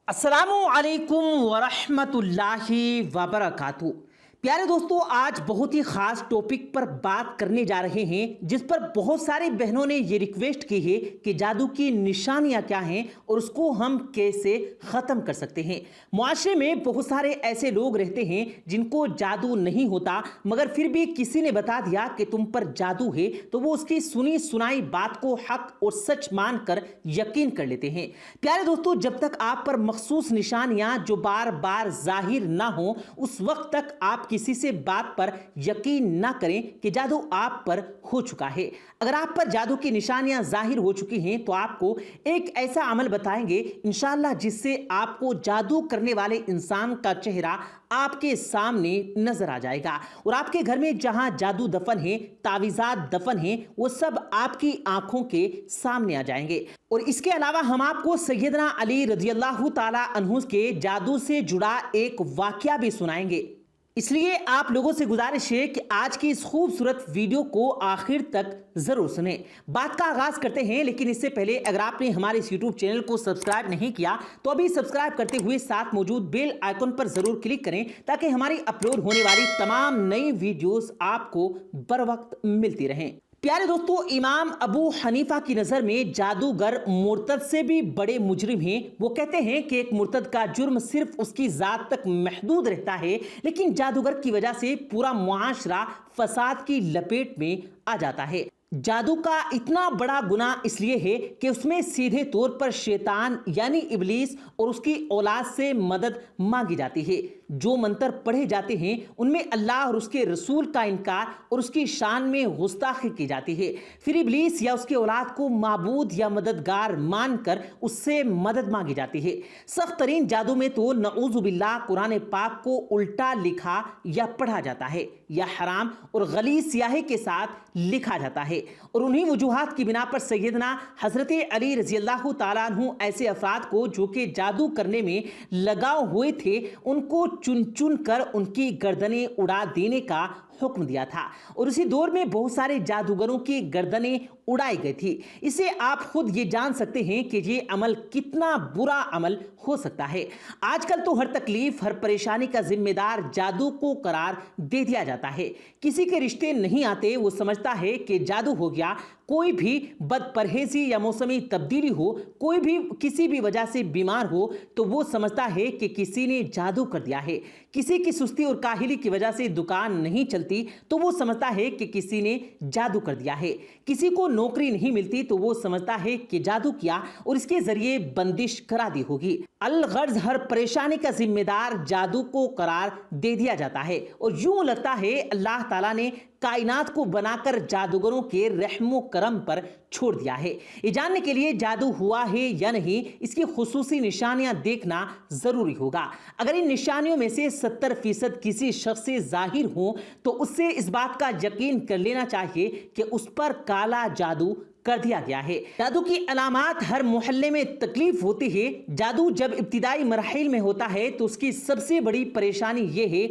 अस्सलामु अलैकुम वरहमतुल्लाहि वबरकातुहू। प्यारे दोस्तों, आज बहुत ही खास टॉपिक पर बात करने जा रहे हैं जिस पर बहुत सारी बहनों ने ये रिक्वेस्ट की है कि जादू की निशानियां क्या हैं और उसको हम कैसे ख़त्म कर सकते हैं। मुआशरे में बहुत सारे ऐसे लोग रहते हैं जिनको जादू नहीं होता, मगर फिर भी किसी ने बता दिया कि तुम पर जादू है तो वो उसकी सुनी सुनाई बात को हक और सच मानकर यकीन कर लेते हैं। प्यारे दोस्तों, जब तक आप पर मखसूस निशानियां जो बार बार जाहिर ना हो उस वक्त तक आप किसी से बात पर यकीन ना करें कि जादू आप पर हो चुका है। अगर आप पर जादू की निशानियां जाहिर हो चुकी हैं तो आपको एक ऐसा अमल बताएंगे इंशाअल्लाह जिससे आपको जादू करने वाले इंसान का चेहरा आपके सामने नजर आ जाएगा और आपके घर में जहां जादू दफन है, तावीज़ात दफन है, वो सब आपकी आंखों के सामने आ जाएंगे। और इसके अलावा हम आपको सैयदना अली रज़ियल्लाहु ताला अन्हु के जादू से जुड़ा एक वाकया भी सुनाएंगे। इसलिए आप लोगों से गुजारिश है कि आज की इस खूबसूरत वीडियो को आखिर तक जरूर सुनें। बात का आगाज करते हैं, लेकिन इससे पहले अगर आपने हमारे इस यूट्यूब चैनल को सब्सक्राइब नहीं किया तो अभी सब्सक्राइब करते हुए साथ मौजूद बेल आइकन पर जरूर क्लिक करें ताकि हमारी अपलोड होने वाली तमाम नई वीडियोस आपको बर वक्त मिलती रहें। प्यारे दोस्तों, इमाम अबू हनीफा की नजर में जादूगर मुर्तद से भी बड़े मुजरिम हैं। वो कहते हैं कि एक मुर्तद का जुर्म सिर्फ उसकी जात तक महदूद रहता है, लेकिन जादूगर की वजह से पूरा मुआशरा फसाद की लपेट में आ जाता है। जादू का इतना बड़ा गुनाह इसलिए है कि उसमें सीधे तौर पर शैतान यानी इब्लीस और उसकी औलाद से मदद मांगी जाती है। जो मंत्र पढ़े जाते हैं उनमें अल्लाह और उसके रसूल का इनकार और उसकी शान में गुस्ताखी की जाती है। फिर इब्लीस या उसके औलाद को माबूद या मददगार मानकर उससे मदद मांगी जाती है। सख्त तरीन जादू में तो नऊज़ु बिल्लाह कुरान पाक को उल्टा लिखा या पढ़ा जाता है या हराम और गलीज़ स्याही के साथ लिखा जाता है। और उन्हीं वजूहात की बिना पर सैयदना हजरत अली रज़ियल्लाहु ताला अन्हु ऐसे अफराद को जो कि जादू करने में लगाव हुए थे उनको चुन चुन कर उनकी गर्दनें उड़ा देने का हुक्म दिया था। और उसी दौर में बहुत सारे जादूगरों की गर्दनें उड़ाई गई थी। इसे आप खुद ये जान सकते हैं कि ये अमल कितना बुरा अमल हो सकता है। आजकल तो हर तकलीफ हर परेशानी का जिम्मेदार जादू को करार दे दिया जाता है। किसी के रिश्ते नहीं आते, वो समझता है कि जादू हो गया। कोई भी बदपरहेजी या मौसमी तब्दीली हो, कोई भी किसी भी वजह से बीमार हो तो वो समझता है कि किसी ने जादू कर दिया है। किसी की सुस्ती और काहिली की वजह से दुकान नहीं चलती तो वो समझता है कि किसी ने जादू कर दिया है। किसी को नौकरी नहीं मिलती तो वो समझता है कि जादू किया और इसके जरिए बंदिश करा दी होगी। अलगर्ज हर परेशानी का जिम्मेदार जादू को करार दे दिया जाता है और यूं लगता है अल्लाह ताला ने कायनात को बनाकर जादूगरों के रहमो करम पर छोड़ दिया है। ये जानने के लिए जादू हुआ है या नहीं इसकी खुसूसी निशानियां देखना जरूरी होगा। अगर इन निशानियों में से 70% किसी शख्स से जाहिर हो तो उससे इस बात का यकीन कर लेना चाहिए कि उस पर काला जादू कर दिया गया है। जादू की अलामात हर मोहल्ले में तकलीफ होती है। जादू जब इब्तिदाई मराहिल में होता है तो उसकी सबसे बड़ी परेशानी यह है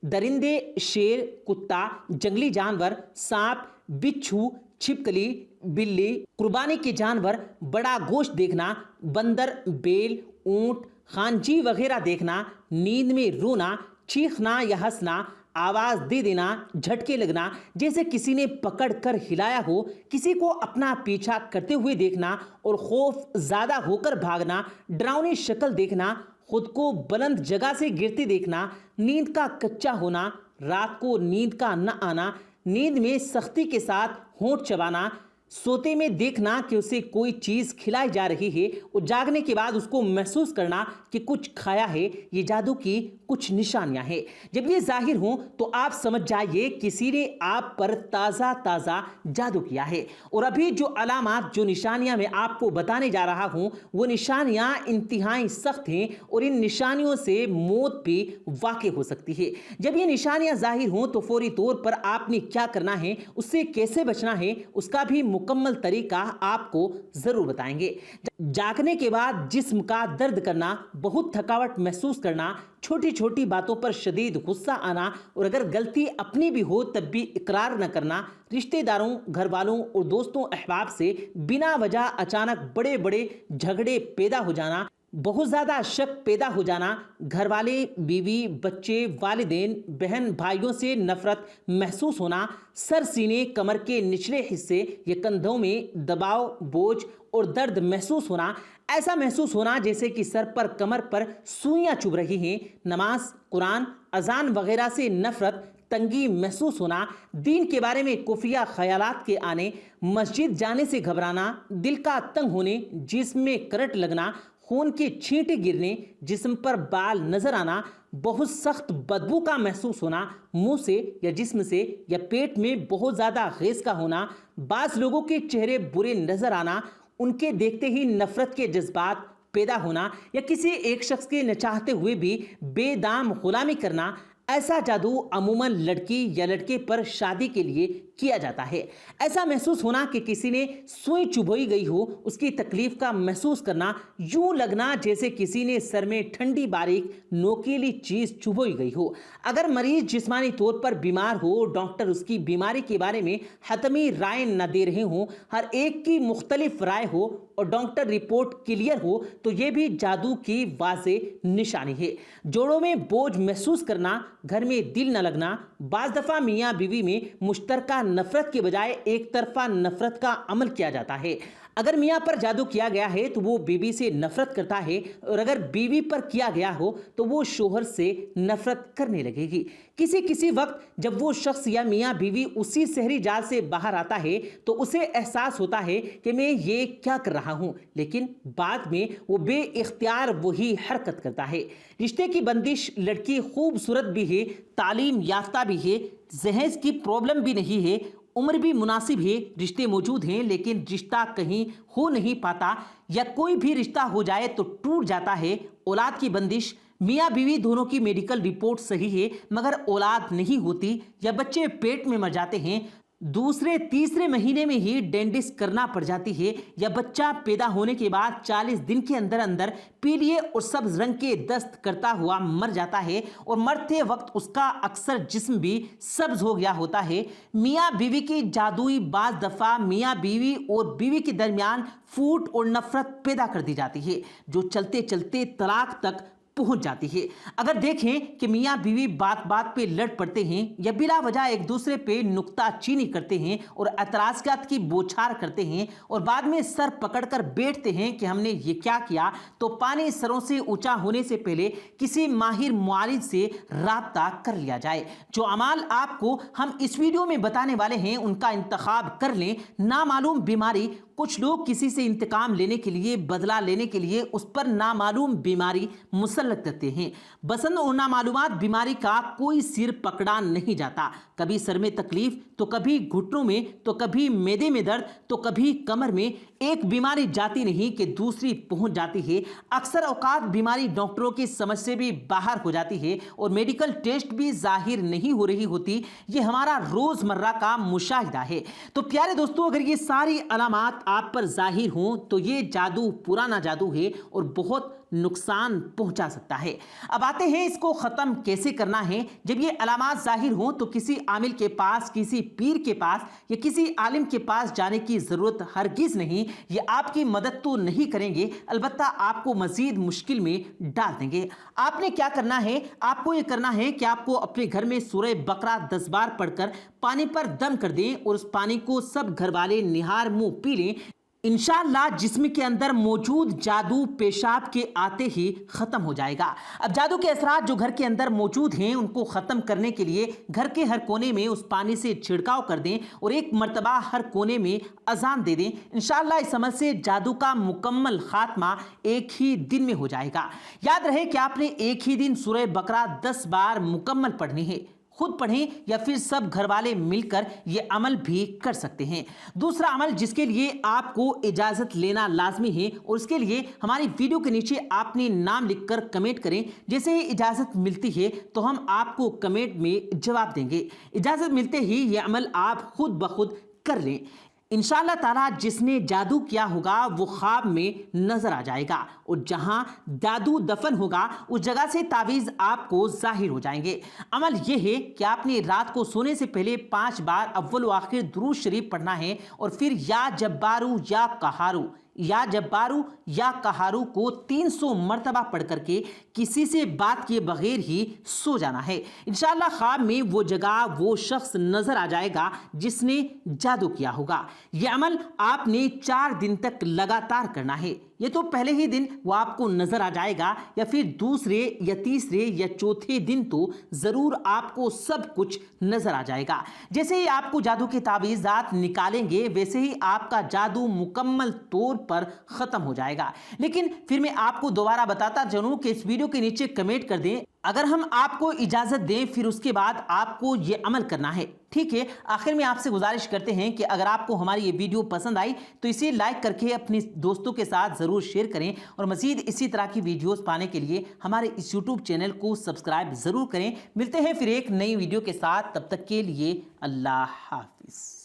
दरिंदे, शेर, कुत्ता, जंगली जानवर, सांप, बिच्छू, छिपकली, बिल्ली, कुर्बानी के जानवर, बड़ा गोश्त देखना, बंदर, बेल, ऊंट, खांजी वगैरह देखना, नींद में रोना, चीखना या हंसना, आवाज दे देना, झटके लगना जैसे किसी ने पकड़ कर हिलाया हो, किसी को अपना पीछा करते हुए देखना और खौफ ज्यादा होकर भागना, डरावनी शक्ल देखना, खुद को बुलंद जगह से गिरते देखना, नींद का कच्चा होना, रात को नींद का न आना, नींद में सख्ती के साथ होंठ चबाना, सोते में देखना कि उसे कोई चीज खिलाई जा रही है और जागने के बाद उसको महसूस करना कि कुछ खाया है। ये जादू की कुछ निशानियां हैं। जब ये जाहिर हों तो आप समझ जाइए किसी ने आप पर ताज़ा ताज़ा जादू किया है। और अभी जो अलामात जो निशानियां मैं आपको बताने जा रहा हूं वो निशानियां इंतहाई सख्त हैं और इन निशानियों से मौत भी वाक़ई हो सकती है। जब ये निशानियां जाहिर हों तो फौरी तौर पर आपने क्या करना है, उससे कैसे बचना है, उसका भी मुकम्मल तरीका आपको जरूर बताएंगे। जागने के बाद जिस्म का दर्द करना, बहुत थकावट महसूस करना, छोटी छोटी बातों पर शदीद गुस्सा आना और अगर गलती अपनी भी हो तब भी इकरार न करना, रिश्तेदारों, घर वालों और दोस्तों अहबाब से बिना वजह अचानक बड़े बड़े झगड़े पैदा हो जाना, बहुत ज़्यादा शक पैदा हो जाना, घर वाले, बीवी, बच्चे, वालिदैन, बहन भाइयों से नफरत महसूस होना, सर, सीने, कमर के निचले हिस्से या कंधों में दबाव, बोझ और दर्द महसूस होना, ऐसा महसूस होना जैसे कि सर पर, कमर पर सुइयां चुभ रही हैं, नमाज, कुरान, अजान वगैरह से नफरत, तंगी महसूस होना, दीन के बारे में खुफिया ख्यालात के आने, मस्जिद जाने से घबराना, दिल का तंग होने, जिस्म में करंट लगना, खून के छींटे गिरने, जिस्म पर बाल नजर आना, बहुत सख्त बदबू का महसूस होना, मुंह से या जिस्म से या पेट में बहुत ज़्यादा गैस का होना, बाज़ लोगों के चेहरे बुरे नजर आना, उनके देखते ही नफरत के जज्बात पैदा होना या किसी एक शख्स के न चाहते हुए भी बेदाम गुलामी करना, ऐसा जादू अमूमन लड़की या लड़के पर शादी के लिए किया जाता है। ऐसा महसूस होना कि किसी ने सुई चुभोई गई हो, उसकी तकलीफ का महसूस करना, यूं लगना जैसे किसी ने सर में ठंडी बारीक नोकीली चीज चुभोई गई हो। अगर मरीज जिस्मानी तौर पर बीमार हो, डॉक्टर उसकी बीमारी के बारे में हतमी राय न दे रहे हो, हर एक की मुख्तलिफ राय हो और डॉक्टर रिपोर्ट क्लियर हो, तो यह भी जादू की वाज़ेह निशानी है। जोड़ों में बोझ महसूस करना, घर में दिल न लगना, बाज़ दफ़ा मियाँ बीवी में मुश्तरका नफरत के बजाय एक तरफा नफरत का अमल किया जाता है। अगर मियाँ पर जादू किया गया है तो वो बीवी से नफरत करता है, और अगर बीवी पर किया गया हो तो वो शोहर से नफरत करने लगेगी। किसी किसी वक्त जब वो शख्स या मियाँ बीवी उसी सहरी जाल से बाहर आता है तो उसे एहसास होता है कि मैं ये क्या कर रहा हूँ, लेकिन बाद में वो बेइख्तियार वही हरकत करता है। रिश्ते की बंदिश, लड़की खूबसूरत भी है, तालीम याफ्ता भी है, जहेज की प्रॉब्लम भी नहीं है, उम्र भी मुनासिब है, रिश्ते मौजूद हैं, लेकिन रिश्ता कहीं हो नहीं पाता, या कोई भी रिश्ता हो जाए तो टूट जाता है। औलाद की बंदिश, मियाँ बीवी दोनों की मेडिकल रिपोर्ट सही है मगर औलाद नहीं होती, या बच्चे पेट में मर जाते हैं, दूसरे तीसरे महीने में ही डेंटिस करना पड़ जाती है, या बच्चा पैदा होने के बाद 40 दिन के अंदर अंदर पीलिए और सब्ज रंग के दस्त करता हुआ मर जाता है, और मरते वक्त उसका अक्सर जिस्म भी सब्ज हो गया होता है। मियाँ बीवी की जादुई बाज़ दफ़ा मियाँ बीवी और बीवी के दरमियान फूट और नफरत पैदा कर दी जाती है, जो चलते चलते तलाक तक पहुंच जाती है। अगर देखें कि मियाँ बीवी बात बात पे लड़ पड़ते हैं या बिला वजह एक दूसरे पे नुक्ताचीनी करते हैं और एतराज़ात की बौछार करते हैं और बाद में सर पकड़कर बैठते हैं कि हमने ये क्या किया, तो पानी सरों से ऊंचा होने से पहले किसी माहिर मुआलिज से राब्ता कर लिया जाए। जो अमाल आपको हम इस वीडियो में बताने वाले हैं उनका इंतखाब कर लें। नामालूम बीमारी, कुछ लोग किसी से इंतकाम लेने के लिए, बदला लेने के लिए उस पर नामालूम बीमारी मुसल्लत करते हैं। बसंत और नामालूमात बीमारी का कोई सिर पकड़ा नहीं जाता। कभी सर में तकलीफ, तो कभी घुटनों में, तो कभी मैदे में दर्द, तो कभी कमर में। एक बीमारी जाती नहीं कि दूसरी पहुंच जाती है। अक्सर औकात बीमारी डॉक्टरों की समझ से भी बाहर हो जाती है और मेडिकल टेस्ट भी जाहिर नहीं हो रही होती। ये हमारा रोजमर्रा का मुशाहिदा है। तो प्यारे दोस्तों, अगर ये सारी अलामात आप पर जाहिर हों तो ये जादू पुराना जादू है और बहुत नुकसान पहुंचा सकता है। अब आते हैं इसको ख़त्म कैसे करना है। जब ये अलामात जाहिर हों तो किसी आमिल के पास, किसी पीर के पास या किसी आलिम के पास जाने की ज़रूरत हरगिज़ नहीं। ये आपकी मदद तो नहीं करेंगे, अलबत्ता आपको मज़ीद मुश्किल में डाल देंगे। आपने क्या करना है, आपको ये करना है कि आपको अपने घर में सूरह बकरा 10 बार पढ़कर पानी पर दम कर दें और उस पानी को सब घर वाले निहार मुंह पी लें। इंशाअल्लाह जिस्म के अंदर मौजूद जादू पेशाब के आते ही ख़त्म हो जाएगा। अब जादू के असरात जो घर के अंदर मौजूद हैं उनको ख़त्म करने के लिए घर के हर कोने में उस पानी से छिड़काव कर दें और एक मर्तबा हर कोने में अजान दे दें। इंशाअल्लाह इस अमल से जादू का मुकम्मल खात्मा एक ही दिन में हो जाएगा। याद रहे कि आपने एक ही दिन सूरह बकरा 10 बार मुकम्मल पढ़नी है। खुद पढ़ें या फिर सब घर वाले मिलकर ये अमल भी कर सकते हैं। दूसरा अमल जिसके लिए आपको इजाज़त लेना लाजमी है और उसके लिए हमारी वीडियो के नीचे आपने नाम लिखकर कमेंट करें। जैसे ही इजाज़त मिलती है तो हम आपको कमेंट में जवाब देंगे। इजाज़त मिलते ही ये अमल आप खुद ब खुद कर लें। इंशाअल्लाह ताला जिसने जादू किया होगा वो ख्वाब में नजर आ जाएगा और जहां जादू दफन होगा उस जगह से तावीज़ आपको जाहिर हो जाएंगे। अमल ये है कि आपने रात को सोने से पहले 5 बार अव्वल व आखिर दुरूद शरीफ पढ़ना है और फिर या जब्बारू या कहारू یا جبارو یا قہارو کو 300 مرتبہ پڑھ کر کے کسی سے بات کیے بغیر ہی سو جانا ہے۔ انشاءاللہ خواب میں وہ جگہ وہ شخص نظر آ جائے گا جس نے جادو کیا ہوگا۔ یہ عمل آپ نے 4 دن تک لگاتار کرنا ہے۔ یہ تو پہلے ہی دن وہ آپ کو نظر آ جائے گا یا پھر دوسرے یا تیسرے یا چوتھے دن تو ضرور آپ کو سب کچھ نظر آ جائے گا۔ جیسے ہی آپ کو جادو کے تعویذات نکالیں گے ویسے ہی آپ کا جادو مکمل طور پر ختم ہو جائے گا۔ لیکن پھر میں آپ کو دوبارہ بتاتا چلوں کہ اس ویڈیو کے نیچے کمنٹ کر دیں، اگر ہم آپ کو اجازت دیں پھر اس کے بعد آپ کو یہ عمل کرنا ہے، ٹھیک ہے؟ آخر میں آپ سے گزارش کرتے ہیں کہ اگر آپ کو ہماری یہ ویڈیو پسند آئی تو اسے لائک کر کے اپنے دوستوں کے ساتھ ضرور شیئر کریں، اور مزید اسی طرح کی ویڈیوز پانے کے لیے ہمارے اس یوٹیوب چینل کو سبسکرائب ضرور کریں۔ ملتے ہیں پھر ایک نئی ویڈیو کے ساتھ، تب تک کے لیے اللہ حافظ۔